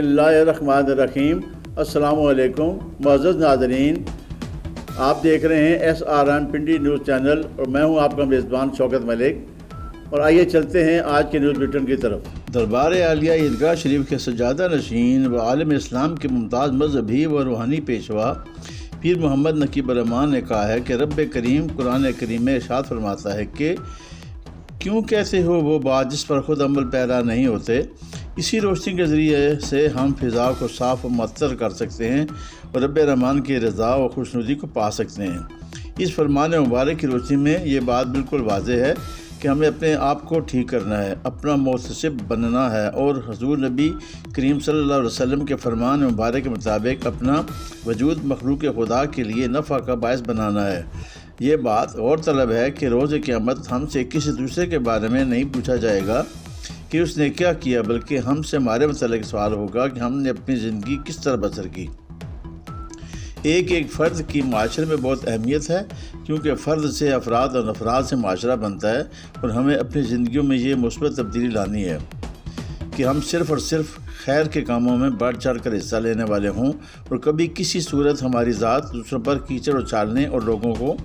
बिस्मिल्लाहिर्रहमानिर्रहीम। अस्सलाम वालेकुम मुअज़्ज़ज़ नाज़रीन, आप देख रहे हैं SRN पिंडी न्यूज़ चैनल और मैं हूं आपका मेज़बान शौकत मलिक। और आइए चलते हैं आज के न्यूज़ बुलेटिन की तरफ। दरबार आलिया ईदगाह शरीफ के सज्जादा नशीन व आलम इस्लाम के मुमताज़ मजहबी व रूहानी पेशवा पीर मोहम्मद नकीब रहमान ने कहा है कि रब करीम कुरान करीम में इरशाद फरमाता है कि क्यों कहते हो वो बात जिस पर ख़ुद अमल पैरा नहीं होते। इसी रोशनी के ज़रिए से हम फ़िज़ा को साफ़ और मुअत्तर कर सकते हैं और रब रहमान की रज़ा व खुशनुदी को पा सकते हैं। इस फरमान मुबारक की रोशनी में ये बात बिल्कुल वाज़ेह है कि हमें अपने आप को ठीक करना है, अपना मुहतसिब बनना है और हुज़ूर नबी करीम सल्लल्लाहु अलैहि वसल्लम के फरमान मुबारक के मुताबिक अपना वजूद मखलूक खुदा के लिए नफ़ा का बायस बनाना है। ये बात और तलब है कि रोज़ क़यामत हमसे किसी दूसरे के बारे में नहीं पूछा जाएगा कि उसने क्या किया, बल्कि हमसे हमारे मतलब सवाल होगा कि हमने अपनी ज़िंदगी किस तरह बसर की। एक एक फ़र्द की माशरे में बहुत अहमियत है, क्योंकि फ़र्द से अफराद और अफराद से माशरा बनता है और हमें अपनी ज़िंदगियों में ये मुस्बत तब्दीली लानी है कि हम सिर्फ़ और सिर्फ खैर के कामों में बढ़ चढ़ कर हिस्सा लेने वाले हों और कभी किसी सूरत हमारी ज़ात दूसरों पर कीचड़ उछालने और लोगों को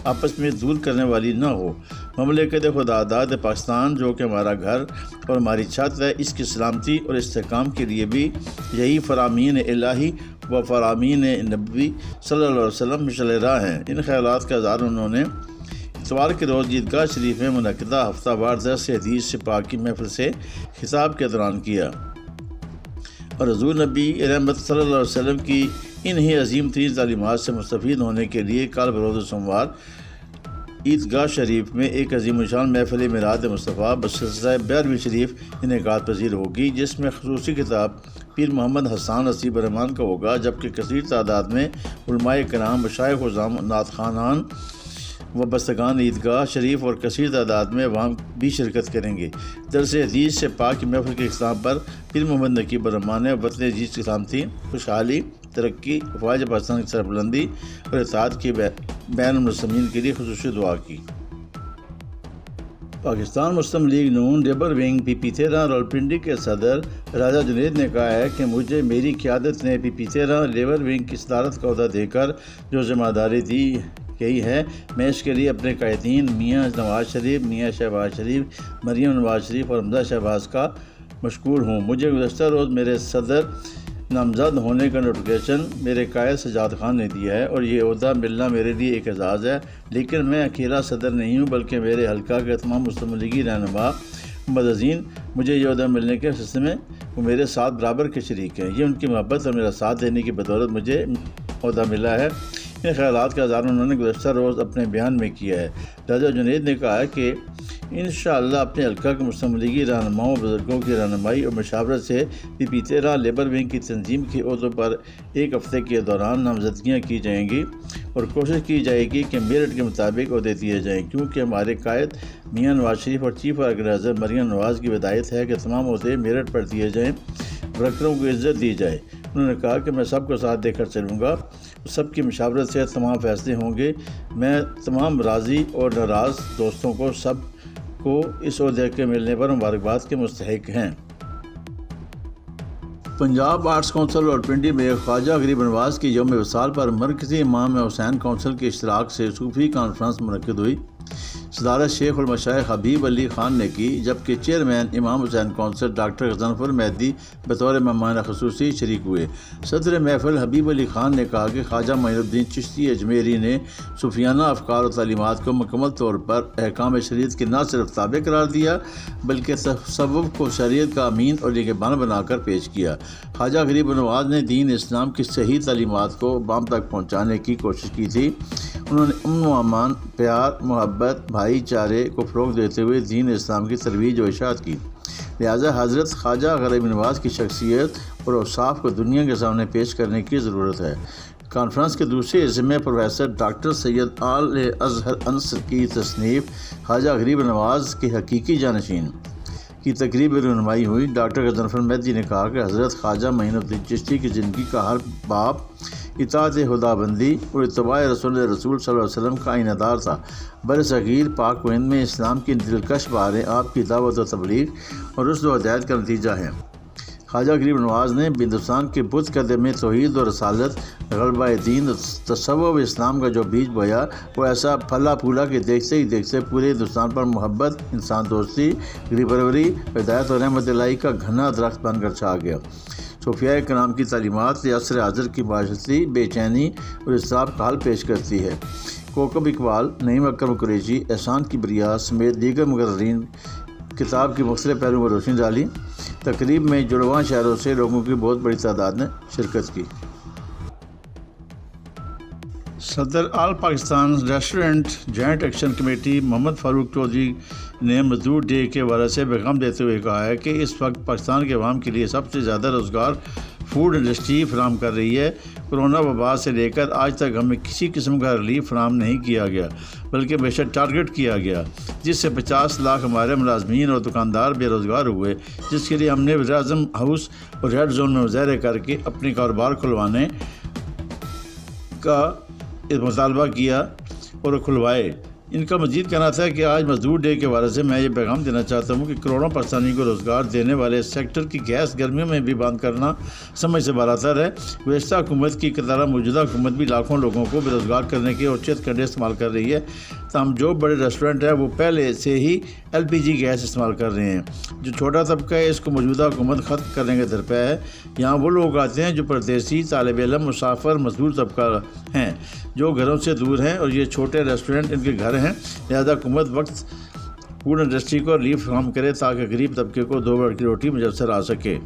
आपस में दूर करने वाली न हो। ममलिकत खुदादाद पाकिस्तान, जो कि हमारा घर और हमारी छत है, इसकी सलामती और इस्तेहकाम के लिए भी यही फरामीन इलाही व फरामीन नबी सल्लल्लाहु अलैहि वसल्लम मिशल राह हैं। इन ख्यालात का इज़हार उन्होंने इतवार के रोज़ ईदगाह शरीफ में मुनक़दा हफ्तावार दर्स हदीस पाक की महफ़िल से खिताब के दौरान किया और हुज़ूर नबी रहमत सल्लल्लाहु अलैहि वसल्लम की इन्हीं अजीम तरीन तालीमात से मुस्तफ़ीद होने के लिए कल बरोज़ सोमवार ईदगाह शरीफ में एक अजीम शान महफ़िल मिलाद मुस्तफ़ा बसिलसिला 12वीं शरीफ इनेकाद पज़ीर होगी, जिसमें ख़ुसूसी खिताब पीर मोहम्मद हसन नसीब रहमान का होगा, जबकि कसीर तादाद में उलमाए कराम मशाइख़ व नात ख़ानान व बस्तगान ईदगाह शरीफ और कसीर तादाद में अवाम भी शिरकत करेंगे। दरस हदीस से पाक की महफ़िल के इख्तिताम पर पीर मोहम्मद नकीब रहमान ने वतन अजीज़ की सलामती, खुशहाली, तरक्की, फ़वाइज पाकिस्तान की सरबुलंदी और इत्तेहाद की बैन मुस्लिमीन के लिए ख़ुसूसी दुआ की। पाकिस्तान मुस्लिम लीग नून लेबर विंग PP13 रावलपिंडी के सदर राजा जुनैद ने कहा है कि मुझे मेरी क़यादत ने PP13 लेबर विंग की सदारत का ओहदा देकर जो ज़िम्मेदारी दी गई है, मैं इसके लिए अपने कायदीन मियाँ नवाज़ शरीफ, मियाँ शहबाज शरीफ, मरियम नवाज़ शरीफ और हमजा शहबाज का मशकूर हूँ। मुझे गुज़श्ता रोज़ मेरे सदर नामज़द होने का नोटिफिकेशन मेरे कायद सजाद खान ने दिया है और ये ओहदा मिलना मेरे लिए एक एजाज़ है, लेकिन मैं अकेला सदर नहीं हूँ, बल्कि मेरे हल्का के तमाम मुस्लिम लीगी रहनुमा मदजीन मुझे ये ओहदा मिलने के सिलसिले में वो मेरे साथ बराबर के शरीक हैं। ये उनकी मोहब्बत और मेरा साथ देने की बदौलत मुझे ओहदा मिला है। इन ख्यालात का इज़हार उन्होंने गुज़श्ता रोज़ अपने बयान में किया है। राजा जुनैद ने कहा है कि इंशाअल्लाह अपने हल्का के मुस्लिम लीगी रहनुमाओं बुज़ुर्गों की रहनुमाई और मशावरत से PP13 लेबर विंग की तंजीम के ओहदों पर एक हफ़्ते के दौरान नामज़दगियाँ की जाएंगी और कोशिश की जाएगी कि मेरिट के मुताबिक ओहदे दिए जाएँ, क्योंकि हमारे कायद मियाँ नवाज़ शरीफ और चीफ ऑर्गेनाइज़र मरियम नवाज़ की हिदायत है कि तमाम ओहदे मेरिट पर दिए जाएँ, वर्करों को इज़्ज़त दी जाए। उन्होंने कहा कि मैं सबको साथ देकर चलूँगा, सबकी मशावरत से तमाम फैसले होंगे। मैं तमाम राज़ी और नाराज़ दोस्तों को सब को इस ओहदे के मिलने पर मुबारकबाद के मुस्तहिक हैं। पंजाब आर्ट्स कौंसिल रावलपिंडी में ख्वाजा गरीब नवाज़ की यौम वसाल पर मरकज़ी इमाम हुसैन कौंसिल के इश्तराक से सूफ़ी कॉन्फ्रेंस मुनक़्क़िद हुई। सदारत शेख उल मशाइख़ हबीब अली ख़ान ने की, जबकि चेयरमैन इमाम हुसैन कौंसिल डॉक्टर गज़नफ़र मेहदी बतौर मेहमान ख़ुसूसी शरीक हुए। सदर महफ़िल हबीब अली ख़ान ने कहा कि ख्वाजा मोइनुद्दीन चिश्ती अजमेरी ने सूफियाना अफ़कार और तालीमात को मुकम्मल तौर पर अहकाम शरीयत के न सिर्फ ताबे करार दिया, बल्कि तसव्वुफ़ को शरीयत का अमीन और निगहबान बनाकर पेश किया। ख्वाजा गरीब नवाज़ ने दीन इस्लाम की सही तालीमात को बाम तक पहुँचाने की कोशिश की थी। उन्होंने अमन व अमान, प्यार, मोहब्बत, भाईचारे को फ़रोग़ देते हुए दीन इस्लाम की तरवीज व इशाअत की। लिहाजा हज़रत ख्वाजा गरीब नवाज़ की शख्सियत और औसाफ को दुनिया के सामने पेश करने की ज़रूरत है। कॉन्फ्रेंस के दूसरे हिस्से में प्रोफेसर डॉक्टर सैयद आल अज़हर अंसर की तसनीफ़ ख्वाजा गरीब नवाज़ के हकीकी जानशीन की तकरीब रहनुमाई हुई। डॉक्टर गज़नफ़र मेहदी ने कहा कि हज़रत ख्वाजा मोइनुद्दीन चिश्ती की ज़िंदगी का हर बाब इताअत खुदाबंदी और इत्तबाए रसूल सल्लल्लाहु अलैहि वसल्लम का आइनादार था। बरसगीर पाक व हिंद में इस्लाम की दिलकश बहारें आपकी दावत व तबलीग और रुश्द व हिदायत का नतीजा है। خواجہ غریب نواز نے ہندوستان کے بت قدے میں توحید اور رسالت، غلبہ دین اور تصوف اسلام کا جو بیج بویا، وہ ایسا پھلا پھولا کہ دیکھتے ہی دیکھتے پورے ہندوستان پر محبت، انسان دوستی، غریب پروری، ہدایت اور رحمت الہی کا گھنا درخت بن کر چھا گیا۔ صوفیاء کرام کی تعلیمات عصر حاضر کی معاشرتی بے چینی اور اضطراب کا حل پیش کرتی ہے۔ کوکب اقبال، نعیم اکرم قریشی، احسان کبریا سمیت دیگر مقررین کتاب کی مختلف پہلوؤں پر روشنی ڈالی۔ تقریب میں جڑواں شہروں سے لوگوں کی بہت بڑی تعداد نے شرکت کی۔ صدر all Pakistan restaurant joint action committee Muhammad Farooq Chaudhry نے مزدور ڈے کے حوالے سے پیغام دیتے ہوئے کہا ہے کہ اس وقت پاکستان کے عوام کے لیے سب سے زیادہ روزگار فوڈ انڈسٹری فراہم کر رہی ہے۔ کرونا وبا سے لے کر آج تک ہمیں کسی قسم کا ریلیف فراہم نہیں کیا گیا، بلکہ ہمیشہ ٹارگٹ کیا گیا، جس سے 50 لاکھ ہمارے ملازمین اور دکاندار بے روزگار ہوئے، جس کے لیے ہم نے وزیر اعظم ہاؤس اور ریڈ زون میں مظاہرے کر کے اپنے کاروبار کھلوانے کا مطالبہ کیا اور کھلوائے۔ ان کا مزید کہنا تھا کہ آج مزدور ڈے کے حوالے سے میں یہ پیغام دینا چاہتا ہوں کہ کروڑوں پاکستانی کو روزگار دینے والے سیکٹر کی گیس گرمیوں میں بھی بند کرنا سمجھ سے بالاتر ہے۔ گزشتہ حکومت کی طرح موجودہ حکومت بھی لاکھوں لوگوں کو بے روزگار کرنے کے اوچت کنڈے استعمال کر رہی ہے، تاہم جو بڑے ریسٹورنٹ ہیں وہ پہلے سے ہی LPG گیس استعمال کر رہے ہیں۔ جو چھوٹا طبقہ ہے اس کو موجودہ حکومت ختم کرنے کے درپے ہے۔ یہاں وہ لوگ آتے ہیں جو پردیسی، طالب علم، مسافر، مزدور طبقہ ہیں جو گھروں سے دور ہیں، اور یہ چھوٹے ریسٹورنٹ ان کے گھر ہیں۔ لہذا حکومت وقت فوڈ انڈسٹری کو ریلیف فراہم کرے تاکہ غریب طبقے کو 2 وقت کی روٹی میسر آ سکے۔